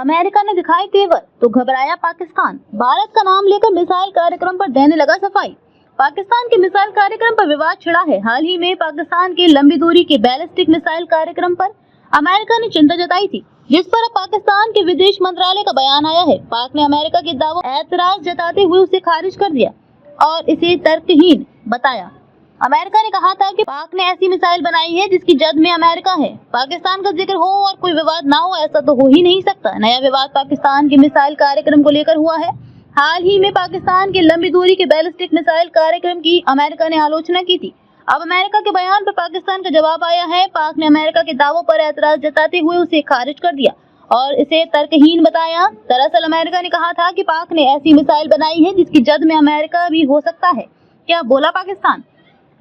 America ने दिखाई तेवर तो घबराया पाकिस्तान। भारत का नाम लेकर मिसाइल कार्यक्रम पर देने लगा सफाई। पाकिस्तान के मिसाइल कार्यक्रम पर विवाद छिड़ा है। हाल ही में पाकिस्तान के लंबी दूरी के बैलिस्टिक मिसाइल कार्यक्रम पर अमेरिका ने चिंता जताई थी, जिस पर अब पाकिस्तान के विदेश मंत्रालय का बयान आया है। पाक ने अमेरिका के दावों पर ऐतराज जताते हुए उसे खारिज कर दिया और इसे तर्कहीन बताया। अमेरिका ने कहा था कि पाक ने ऐसी मिसाइल बनाई है जिसकी जद में अमेरिका है। पाकिस्तान का जिक्र हो और कोई विवाद ना हो, ऐसा तो हो ही नहीं सकता। नया विवाद पाकिस्तान के मिसाइल कार्यक्रम को लेकर हुआ है। हाल ही में पाकिस्तान के लंबी दूरी के बैलिस्टिक मिसाइल कार्यक्रम की अमेरिका ने आलोचना की थी। अब अमेरिका के बयान पर पाकिस्तान का जवाब आया है। पाक ने अमेरिका के दावों पर ऐतराज जताते हुए उसे खारिज कर दिया और इसे तर्कहीन बताया। दरअसल अमेरिका ने कहा था कि पाक ने ऐसी मिसाइल बनाई है जिसकी जद में अमेरिका भी हो सकता है। क्या बोला पाकिस्तान?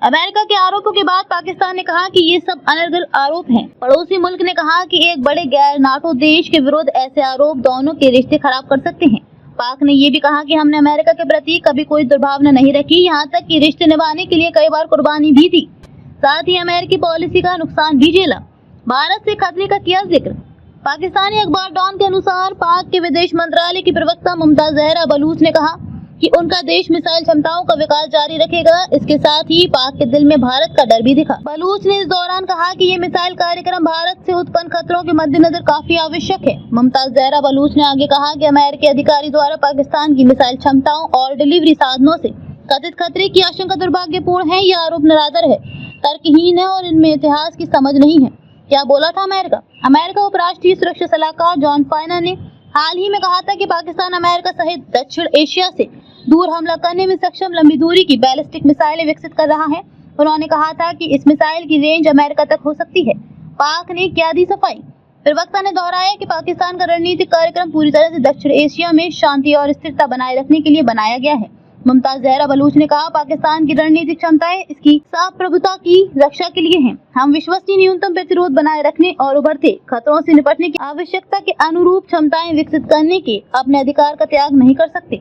अमेरिका के आरोपों के बाद पाकिस्तान ने कहा कि ये सब अनर्गल आरोप हैं। पड़ोसी मुल्क ने कहा कि एक बड़े गैर नाटो देश के विरुद्ध ऐसे आरोप दोनों के रिश्ते खराब कर सकते हैं। पाक ने ये भी कहा कि हमने अमेरिका के प्रति कभी कोई दुर्भावना नहीं रखी, यहाँ तक कि रिश्ते निभाने के लिए कई बार कुर्बानी भी दी। साथ ही अमेरिकी पॉलिसी का नुकसान भी झेला। भारत से खतरे का किया जिक्र। पाकिस्तानी अखबार डॉन के अनुसार पाक के विदेश मंत्रालय की प्रवक्ता मुमताज जहरा बलूच ने कहा कि उनका देश मिसाइल क्षमताओं का विकास जारी रखेगा। इसके साथ ही पाक के दिल में भारत का डर भी दिखा। बलूच ने इस दौरान कहा कि ये मिसाइल कार्यक्रम भारत से उत्पन्न खतरों के मद्देनजर काफी आवश्यक है। मुमताज जहरा बलूच ने आगे कहा कि अमेरिकी अधिकारी द्वारा पाकिस्तान की मिसाइल क्षमताओं और डिलीवरी साधनों से कथित खतरे की आशंका दुर्भाग्यपूर्ण है। यह आरोप निराधार है, तर्कहीन है और इनमें इतिहास की समझ नहीं है। क्या बोला था अमेरिका? अमेरिका उपराष्ट्रीय सुरक्षा सलाहकार जॉन फाइनर ने हाल ही में कहा था कि पाकिस्तान अमेरिका सहित दक्षिण एशिया से दूर हमला करने में सक्षम लंबी दूरी की बैलिस्टिक मिसाइलें विकसित कर रहा है। उन्होंने कहा था कि इस मिसाइल की रेंज अमेरिका तक हो सकती है। पाक ने क्या दी सफाई? प्रवक्ता ने दोहराया कि पाकिस्तान का रणनीतिक कार्यक्रम पूरी तरह से दक्षिण एशिया में शांति और स्थिरता बनाए रखने के लिए बनाया गया है। मुमताज जहरा बलूच ने कहा, पाकिस्तान की रणनीतिक क्षमताएं इसकी सार्वभौमिकता की रक्षा के लिए हैं। हम विश्वसनीय न्यूनतम प्रतिरोध बनाए रखने और उभरते खतरों से निपटने की आवश्यकता के अनुरूप क्षमताएं विकसित करने के अपने अधिकार का त्याग नहीं कर सकते।